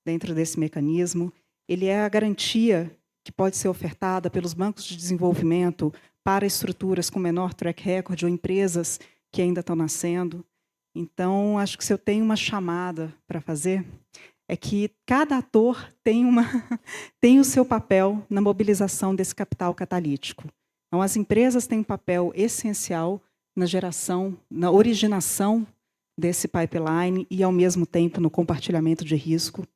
dentro desse mecanismo. Ele é a garantia que pode ser ofertada pelos bancos de desenvolvimento para estruturas com menor track record ou empresas que ainda estão nascendo. Então, acho que se eu tenho uma chamada para fazer, é que cada ator tem o seu papel na mobilização desse capital catalítico. Então, as empresas têm um papel essencial na geração, na originação desse pipeline e, ao mesmo tempo, no compartilhamento de risco.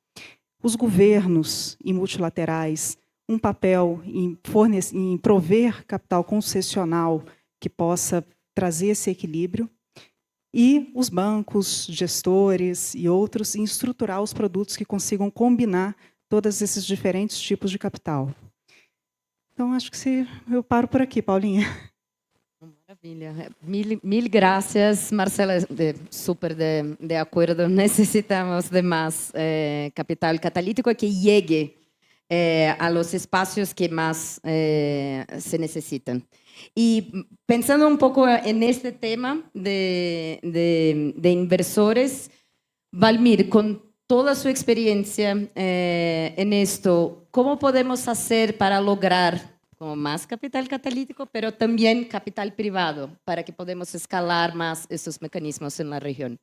Os governos e multilaterais, um papel em prover capital concessional que possa trazer esse equilíbrio, e os bancos, gestores e outros em estruturar os produtos que consigam combinar todos esses diferentes tipos de capital. Então, acho que eu paro por aqui, Paulinha. Maravilha. Mil gracias, Marcela. Súper de acuerdo. Necesitamos de más capital catalítico que llegue a los espacios que más se necesitan. Y pensando un poco en este tema de inversores, Valmir, con toda su experiencia en esto, ¿cómo podemos hacer para lograr como más capital catalítico, pero también capital privado, para que podamos escalar más estos mecanismos en la región?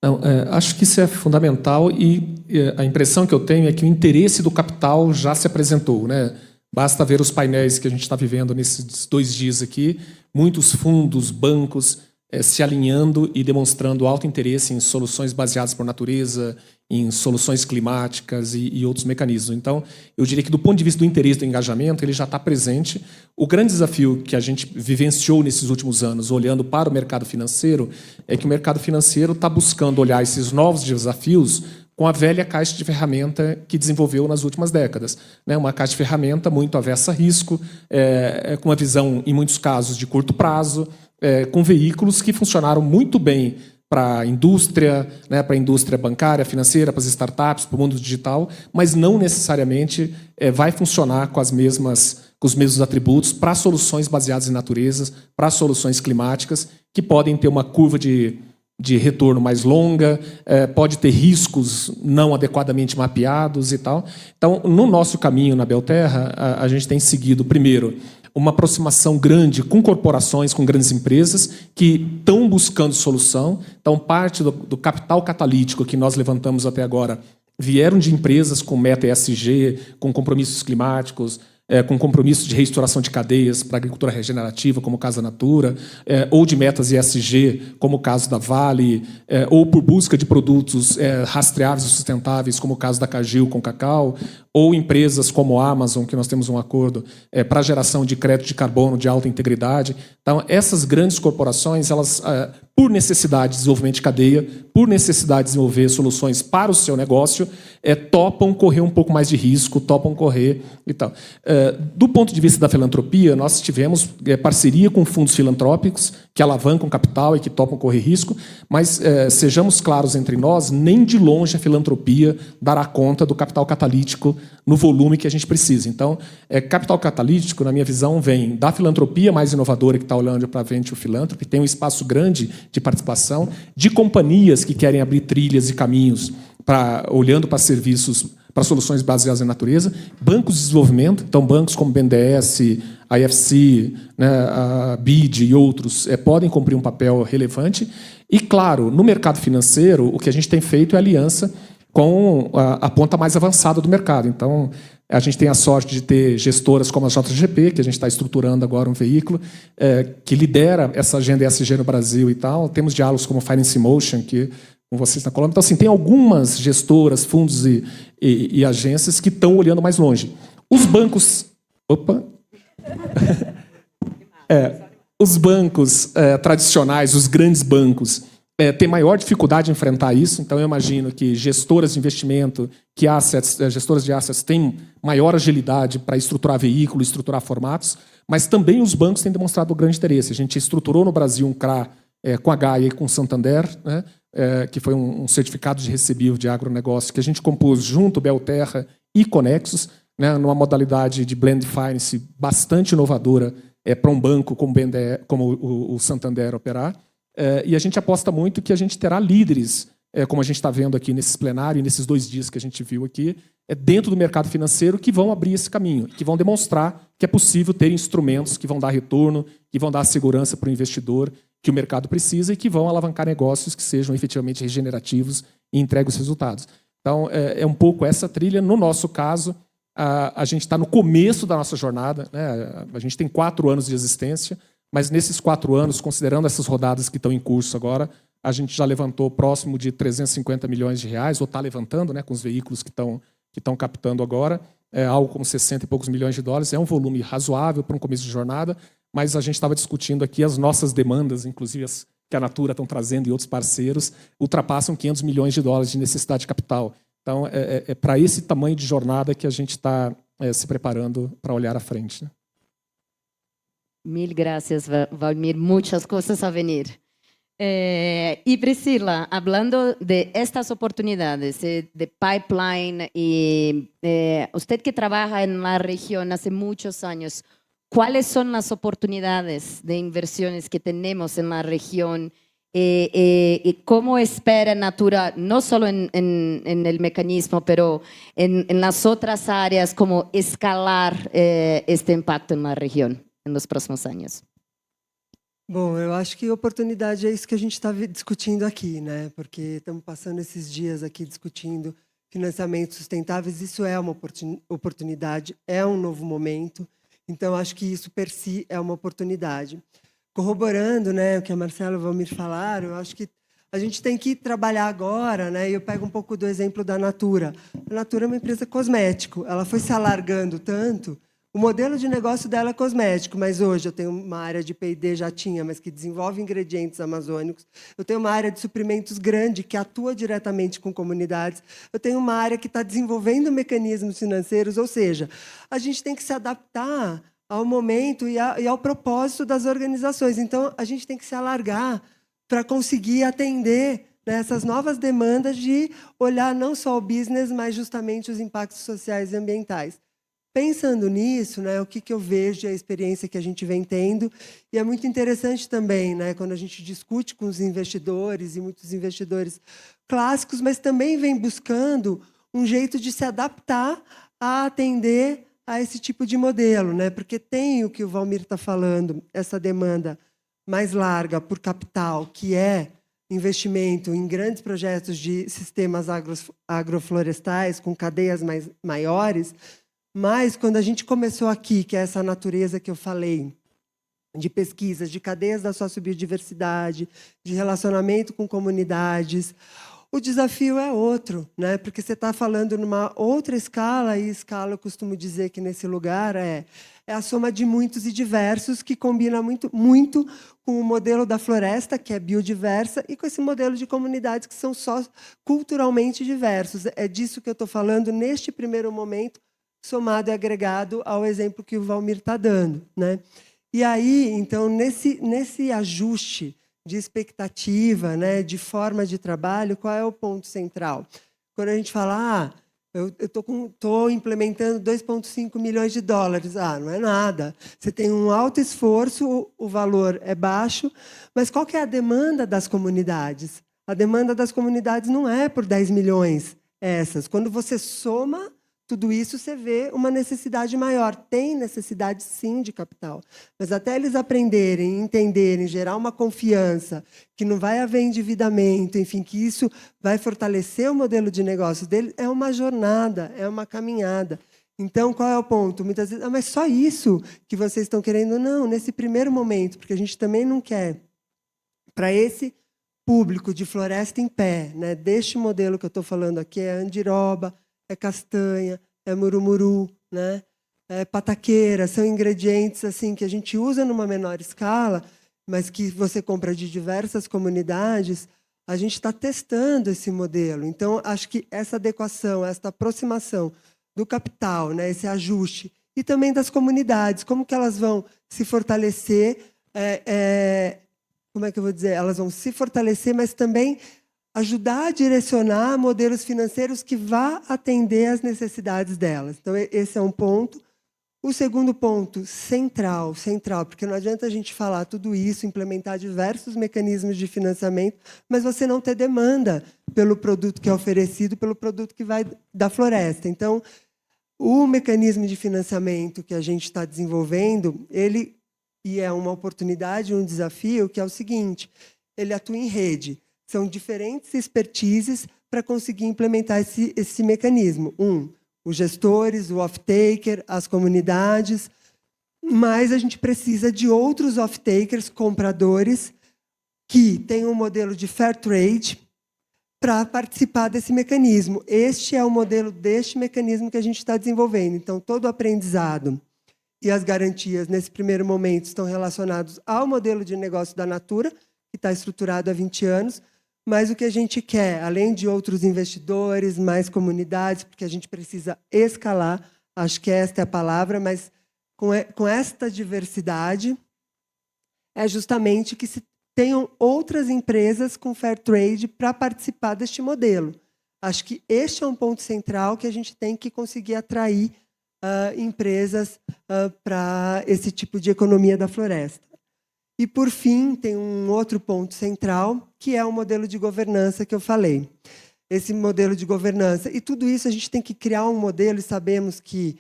Não, acho que isso é fundamental e a impressão que eu tenho é que o interesse do capital já se apresentou, né? Basta ver os painéis que a gente está vivendo nesses 2 dias aqui, muitos fundos, bancos se alinhando e demonstrando alto interesse em soluções baseadas por natureza, em soluções climáticas e outros mecanismos. Então, eu diria que, do ponto de vista do interesse do engajamento, ele já está presente. O grande desafio que a gente vivenciou nesses últimos anos, olhando para o mercado financeiro, é que o mercado financeiro está buscando olhar esses novos desafios com a velha caixa de ferramenta que desenvolveu nas últimas décadas. Uma caixa de ferramenta muito avessa a risco, com uma visão, em muitos casos, de curto prazo, com veículos que funcionaram muito bem para a indústria bancária, financeira, para as startups, para o mundo digital, mas não necessariamente vai funcionar com os mesmos atributos para soluções baseadas em naturezas, para soluções climáticas, que podem ter uma curva de retorno mais longa, pode ter riscos não adequadamente mapeados e tal. Então, no nosso caminho na Belterra, a gente tem seguido, primeiro, uma aproximação grande com corporações, com grandes empresas que estão buscando solução. Então, parte do capital catalítico que nós levantamos até agora vieram de empresas com meta ESG, com compromissos climáticos, com compromissos de reestruturação de cadeias para a agricultura regenerativa, como o caso da Natura, ou de metas ESG, como o caso da Vale, ou por busca de produtos rastreáveis e sustentáveis, como o caso da Cargill com cacau, ou empresas como a Amazon, que nós temos um acordo para a geração de crédito de carbono de alta integridade. Então, essas grandes corporações, elas, por necessidade de desenvolvimento de cadeia, por necessidade de desenvolver soluções para o seu negócio, topam correr um pouco mais de risco, topam correr e tal. Do ponto de vista da filantropia, nós tivemos parceria com fundos filantrópicos que alavancam capital e que topam correr risco, mas sejamos claros entre nós, nem de longe a filantropia dará conta do capital catalítico no volume que a gente precisa. Então, capital catalítico, na minha visão, vem da filantropia mais inovadora que está olhando para a Venture Philanthropy, tem um espaço grande de participação, de companhias que querem abrir trilhas e caminhos olhando para serviços, para soluções baseadas na natureza, bancos de desenvolvimento, então bancos como BNDES, a IFC, né, a BID e outros podem cumprir um papel relevante. E, claro, no mercado financeiro, o que a gente tem feito é aliança com a ponta mais avançada do mercado. Então, a gente tem a sorte de ter gestoras como a JGP, que a gente está estruturando agora um veículo, que lidera essa agenda ESG no Brasil e tal. Temos diálogos como Finance in Motion, que com vocês na Colômbia. Então, assim, tem algumas gestoras, fundos e agências que estão olhando mais longe. Os bancos... Opa! Os bancos tradicionais, os grandes bancos, têm maior dificuldade de enfrentar isso. Então, eu imagino que gestoras de investimento, gestoras de assets têm maior agilidade para estruturar veículos, estruturar formatos, mas também os bancos têm demonstrado grande interesse. A gente estruturou no Brasil um CRA com a Gaia e com o Santander, né, que foi um certificado de recebível de agronegócio que a gente compôs junto, Belterra e Conexus, né, numa modalidade de blend finance bastante inovadora para um banco como o Santander operar. E a gente aposta muito que a gente terá líderes, como a gente está vendo aqui nesse plenário e nesses 2 dias que a gente viu aqui, dentro do mercado financeiro que vão abrir esse caminho, que vão demonstrar que é possível ter instrumentos que vão dar retorno, que vão dar segurança para o investidor que o mercado precisa e que vão alavancar negócios que sejam efetivamente regenerativos e entreguem os resultados. Então, é um pouco essa trilha. No nosso caso, a gente está no começo da nossa jornada, né? A gente tem 4 anos de existência, mas nesses 4 anos, considerando essas rodadas que estão em curso agora, a gente já levantou próximo de 350 milhões de reais, ou está levantando, né, com os veículos que estão captando agora, algo como 60 e poucos milhões de dólares. É um volume razoável para um começo de jornada, mas a gente estava discutindo aqui as nossas demandas, inclusive as que a Natura estão trazendo e outros parceiros, ultrapassam 500 milhões de dólares de necessidade de capital. Então, é para esse tamanho de jornada que a gente está se preparando para olhar à frente, né? Mil gracias, Valmir. Muchas cosas a venir. Y Priscila, hablando de estas oportunidades de pipeline, y usted que trabaja en la región hace muchos años, ¿cuáles son las oportunidades de inversiones que tenemos en la región? ¿Y cómo espera Natura, no solo en el mecanismo, pero en las otras áreas, cómo escalar este impacto en la región en los próximos años? Bom, eu acho que oportunidade é isso que a gente está discutindo aqui, né? Porque estamos passando esses dias aqui discutindo financiamentos sustentáveis. Isso é uma oportunidade, é um novo momento. Então, acho que isso, per si, é uma oportunidade. Corroborando, né, o que a Marcela e o Valmir falaram, eu acho que a gente tem que trabalhar agora, né? E eu pego um pouco do exemplo da Natura. A Natura é uma empresa cosmético. Ela foi se alargando tanto. O modelo de negócio dela é cosmético, mas hoje eu tenho uma área de P&D, já tinha, mas que desenvolve ingredientes amazônicos. Eu tenho uma área de suprimentos grande, que atua diretamente com comunidades. Eu tenho uma área que está desenvolvendo mecanismos financeiros, ou seja, a gente tem que se adaptar ao momento e ao propósito das organizações. Então, a gente tem que se alargar para conseguir atender, né, essas novas demandas de olhar não só o business, mas justamente os impactos sociais e ambientais. Pensando nisso, né, o que eu vejo, a experiência que a gente vem tendo, e é muito interessante também, né, quando a gente discute com os investidores, e muitos investidores clássicos, mas também vem buscando um jeito de se adaptar a atender a esse tipo de modelo, né, porque tem o que o Valmir está falando, essa demanda mais larga por capital, que é investimento em grandes projetos de sistemas agroflorestais com cadeias maiores, Mas, quando a gente começou aqui, que é essa natureza que eu falei, de pesquisas, de cadeias da sociobiodiversidade, de relacionamento com comunidades, o desafio é outro, né? Porque você está falando numa outra escala, e escala eu costumo dizer que nesse lugar é a soma de muitos e diversos, que combina muito com o modelo da floresta, que é biodiversa, e com esse modelo de comunidades que são só culturalmente diversos. É disso que eu estou falando neste primeiro momento, somado e agregado ao exemplo que o Valmir está dando, né? E aí, então, nesse ajuste de expectativa, né, de forma de trabalho, qual é o ponto central? Quando a gente fala, eu estou implementando 2,5 milhões de dólares, não é nada. Você tem um alto esforço, o valor é baixo, mas qual que é a demanda das comunidades? A demanda das comunidades não é por 10 milhões essas. Quando você soma tudo isso, você vê uma necessidade maior. Tem necessidade, sim, de capital. Mas até eles aprenderem, entenderem, gerar uma confiança, que não vai haver endividamento, enfim, que isso vai fortalecer o modelo de negócios deles, é uma jornada, é uma caminhada. Então, qual é o ponto? Muitas vezes, mas só isso que vocês estão querendo? Não, nesse primeiro momento, porque a gente também não quer, para esse público de floresta em pé, né, deste modelo que eu estou falando aqui, é andiroba, é castanha, é murumuru, né? É pataqueira, são ingredientes assim que a gente usa numa menor escala, mas que você compra de diversas comunidades. A gente está testando esse modelo. Então, acho que essa adequação, essa aproximação do capital, né? Esse ajuste, e também das comunidades, como que elas vão se fortalecer, como é que eu vou dizer? Elas vão se fortalecer, mas também ajudar a direcionar modelos financeiros que vá atender às necessidades delas. Então, esse é um ponto. O segundo ponto, central, porque não adianta a gente falar tudo isso, implementar diversos mecanismos de financiamento, mas você não ter demanda pelo produto que é oferecido, pelo produto que vai da floresta. Então, o mecanismo de financiamento que a gente está desenvolvendo, e é uma oportunidade, um desafio, que é o seguinte, ele atua em rede. São diferentes expertises para conseguir implementar esse mecanismo. Os gestores, o off-taker, as comunidades, mas a gente precisa de outros off-takers, compradores, que tenham um modelo de fair trade para participar desse mecanismo. Este é o modelo deste mecanismo que a gente está desenvolvendo. Então, todo o aprendizado e as garantias, nesse primeiro momento, estão relacionados ao modelo de negócio da Natura, que está estruturado há 20 anos, mas o que a gente quer, além de outros investidores, mais comunidades, porque a gente precisa escalar, acho que esta é a palavra, mas com esta diversidade, é justamente que se tenham outras empresas com fair trade para participar deste modelo. Acho que este é um ponto central que a gente tem que conseguir atrair empresas para esse tipo de economia da floresta. E, por fim, tem um outro ponto central, que é o modelo de governança que eu falei. Esse modelo de governança. E tudo isso a gente tem que criar um modelo, e sabemos que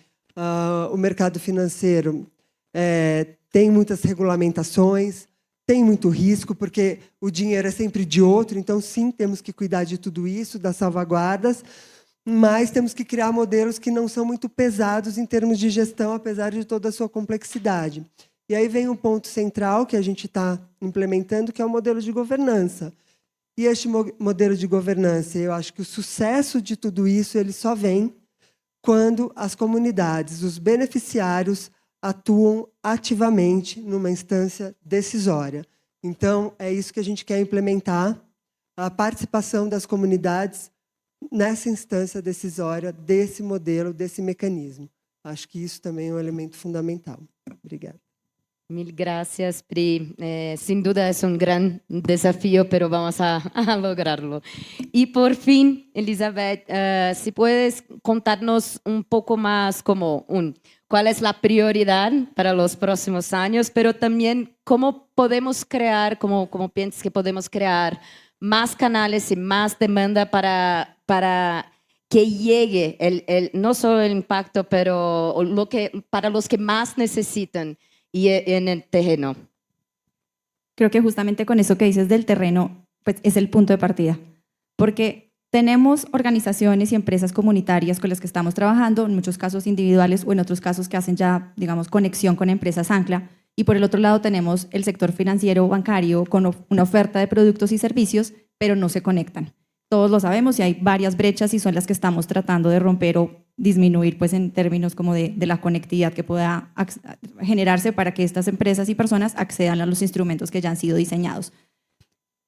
o mercado financeiro tem muitas regulamentações, tem muito risco, porque o dinheiro é sempre de outro, então, sim, temos que cuidar de tudo isso, das salvaguardas, mas temos que criar modelos que não são muito pesados em termos de gestão, apesar de toda a sua complexidade. E aí vem um ponto central que a gente está implementando, que é o modelo de governança. E este modelo de governança, eu acho que o sucesso de tudo isso ele só vem quando as comunidades, os beneficiários, atuam ativamente numa instância decisória. Então, é isso que a gente quer implementar, a participação das comunidades nessa instância decisória, desse modelo, desse mecanismo. Acho que isso também é um elemento fundamental. Obrigada. Mil gracias, Pri. Sin duda es un gran desafío, pero vamos a lograrlo. Y por fin, Elizabeth, si puedes contarnos un poco más como cuál es la prioridad para los próximos años, pero también cómo podemos crear, cómo piensas que podemos crear más canales y más demanda para que llegue no solo el impacto, pero para los que más necesitan y en el terreno. Creo que justamente con eso que dices del terreno, pues es el punto de partida. Porque Tenemos organizaciones y empresas comunitarias con las que estamos trabajando, en muchos casos individuales o en otros casos que hacen ya, digamos, conexión con empresas ancla. Y por el otro lado tenemos el sector financiero bancario con una oferta de productos y servicios, pero no se conectan. Todos lo sabemos y hay varias brechas y son las que estamos tratando de romper o disminuir, pues, en términos como de la conectividad que pueda generarse para que estas empresas y personas accedan a los instrumentos que ya han sido diseñados.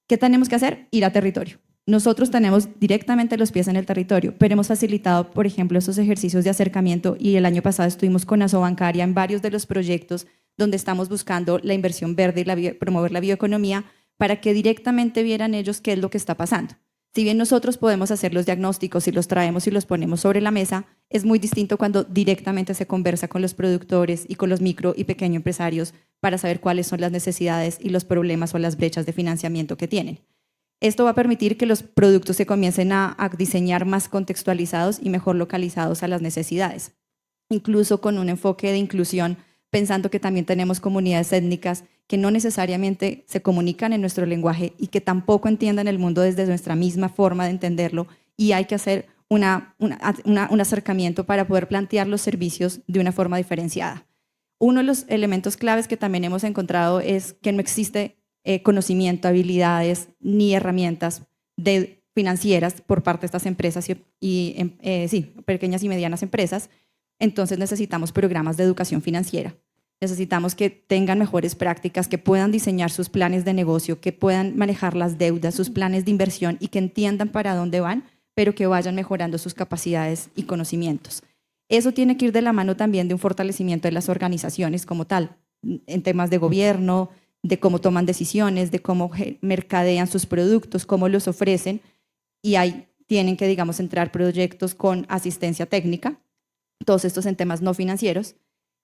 ¿Qué tenemos que hacer? Ir a territorio. Nosotros tenemos directamente los pies en el territorio, pero hemos facilitado, por ejemplo, estos ejercicios de acercamiento y el año pasado estuvimos con Asobancaria en varios de los proyectos donde estamos buscando la inversión verde y promover la bioeconomía para que directamente vieran ellos qué es lo que está pasando. Si bien nosotros podemos hacer los diagnósticos y los traemos y los ponemos sobre la mesa, es muy distinto cuando directamente se conversa con los productores y con los micro y pequeños empresarios para saber cuáles son las necesidades y los problemas o las brechas de financiamiento que tienen. Esto va a permitir que los productos se comiencen a diseñar más contextualizados y mejor localizados a las necesidades, incluso con un enfoque de inclusión, pensando que también tenemos comunidades étnicas que no necesariamente se comunican en nuestro lenguaje y que tampoco entiendan el mundo desde nuestra misma forma de entenderlo, y hay que hacer un acercamiento para poder plantear los servicios de una forma diferenciada. Uno de los elementos claves que también hemos encontrado es que no existe conocimiento, habilidades ni herramientas financieras por parte de estas empresas y pequeñas y medianas empresas. Entonces necesitamos programas de educación financiera. Necesitamos que tengan mejores prácticas, que puedan diseñar sus planes de negocio, que puedan manejar las deudas, sus planes de inversión y que entiendan para dónde van, pero que vayan mejorando sus capacidades y conocimientos. Eso tiene que ir de la mano también de un fortalecimiento de las organizaciones como tal, en temas de gobierno, de cómo toman decisiones, de cómo mercadean sus productos, cómo los ofrecen, y ahí tienen que, digamos, entrar proyectos con asistencia técnica, todos estos en temas no financieros,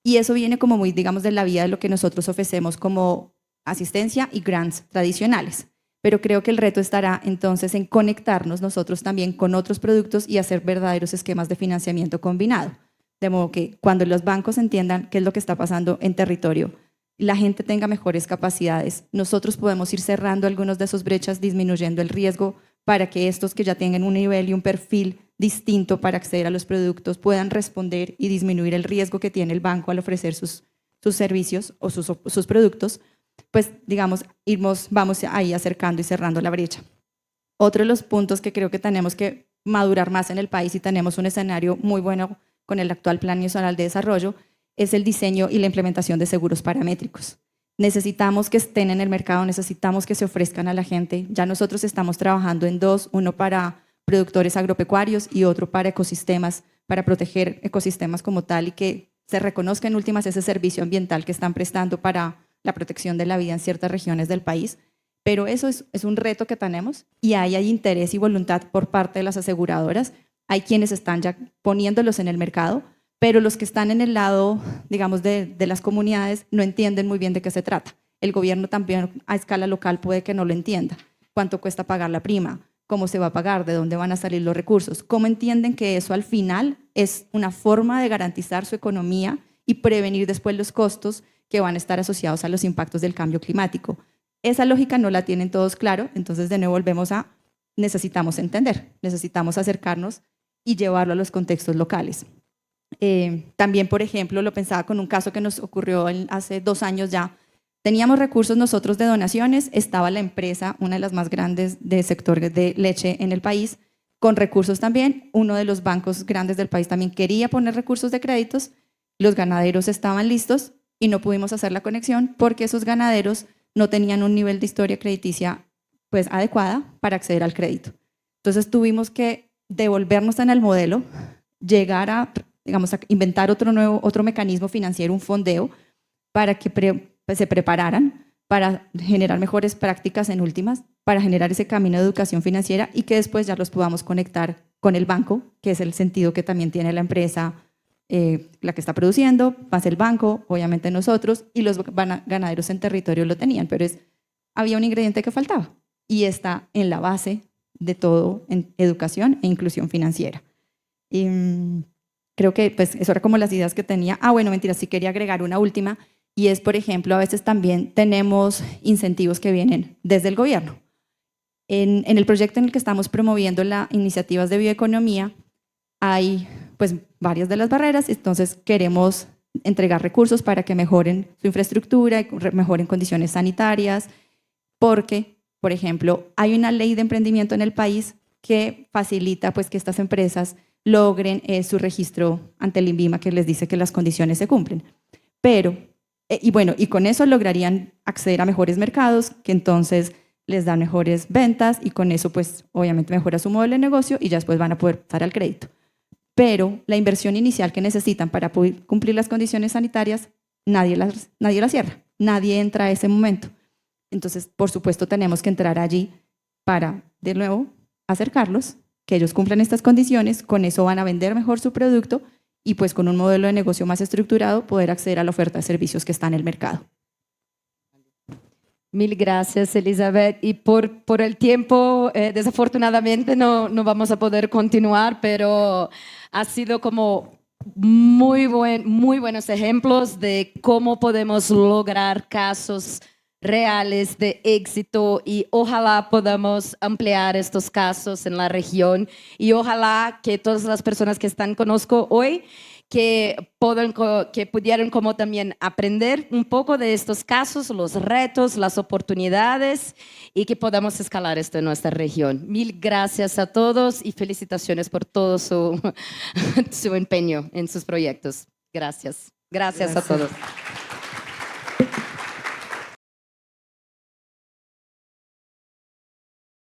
y eso viene como muy, digamos, de la vía de lo que nosotros ofrecemos como asistencia y grants tradicionales. Pero creo que el reto estará entonces en conectarnos nosotros también con otros productos y hacer verdaderos esquemas de financiamiento combinado. De modo que cuando los bancos entiendan qué es lo que está pasando en territorio, la gente tenga mejores capacidades, nosotros podemos ir cerrando algunas de esas brechas, disminuyendo el riesgo para que estos que ya tengan un nivel y un perfil distinto para acceder a los productos puedan responder y disminuir el riesgo que tiene el banco al ofrecer sus servicios o sus productos, pues digamos, vamos ahí acercando y cerrando la brecha. Otro de los puntos que creo que tenemos que madurar más en el país y tenemos un escenario muy bueno con el actual Plan Nacional de Desarrollo es el diseño y la implementación de seguros paramétricos. Necesitamos que estén en el mercado, necesitamos que se ofrezcan a la gente. Ya nosotros estamos trabajando en dos, uno para productores agropecuarios y otro para ecosistemas, para proteger ecosistemas como tal y que se reconozca en últimas ese servicio ambiental que están prestando para la protección de la vida en ciertas regiones del país. Pero eso es un reto que tenemos y ahí hay interés y voluntad por parte de las aseguradoras. Hay quienes están ya poniéndolos en el mercado, pero los que están en el lado, digamos, de las comunidades no entienden muy bien de qué se trata. El gobierno también a escala local puede que no lo entienda. ¿Cuánto cuesta pagar la prima? ¿Cómo se va a pagar? ¿De dónde van a salir los recursos? ¿Cómo entienden que eso al final es una forma de garantizar su economía y prevenir después los costos que van a estar asociados a los impactos del cambio climático? Esa lógica no la tienen todos claro, entonces de nuevo volvemos a necesitamos entender, necesitamos acercarnos y llevarlo a los contextos locales. También, por ejemplo, lo pensaba con un caso que nos ocurrió hace 2 años ya. Teníamos recursos nosotros de donaciones, estaba la empresa, una de las más grandes del sector de leche en el país, con recursos también. Uno de los bancos grandes del país también quería poner recursos de créditos, los ganaderos estaban listos y no pudimos hacer la conexión porque esos ganaderos no tenían un nivel de historia crediticia pues adecuada para acceder al crédito. Entonces tuvimos que devolvernos en el modelo, llegar a, digamos, a inventar otro mecanismo financiero, un fondeo, para que se prepararan para generar mejores prácticas en últimas, para generar ese camino de educación financiera y que después ya los podamos conectar con el banco, que es el sentido que también tiene la empresa, la que está produciendo, más el banco, obviamente nosotros, y los ganaderos en territorio lo tenían, pero había un ingrediente que faltaba y está en la base de todo en educación e inclusión financiera. Y creo que pues, eso era como las ideas que tenía. Bueno, mentira, sí quería agregar una última, y es, por ejemplo, a veces también tenemos incentivos que vienen desde el gobierno. En el proyecto en el que estamos promoviendo las iniciativas de bioeconomía hay pues varias de las barreras, entonces queremos entregar recursos para que mejoren su infraestructura y mejoren condiciones sanitarias, porque, por ejemplo, hay una ley de emprendimiento en el país que facilita pues que estas empresas logren su registro ante el INVIMA, que les dice que las condiciones se cumplen. Pero, y con eso lograrían acceder a mejores mercados, que entonces les dan mejores ventas y con eso pues obviamente mejora su modelo de negocio y ya después van a poder pasar al crédito. Pero la inversión inicial que necesitan para poder cumplir las condiciones sanitarias, nadie la cierra, nadie entra a ese momento. Entonces, por supuesto, tenemos que entrar allí para, de nuevo, acercarlos, que ellos cumplan estas condiciones, con eso van a vender mejor su producto y pues con un modelo de negocio más estructurado poder acceder a la oferta de servicios que está en el mercado. Mil gracias, Elizabeth. Y por el tiempo, desafortunadamente no vamos a poder continuar, pero ha sido como muy buenos ejemplos de cómo podemos lograr casos reales de éxito y ojalá podamos ampliar estos casos en la región y ojalá que todas las personas que conozco hoy que pudieran como también aprender un poco de estos casos, los retos, las oportunidades y que podamos escalar esto en nuestra región. Mil gracias a todos y felicitaciones por todo su empeño en sus proyectos. Gracias. Gracias a todos.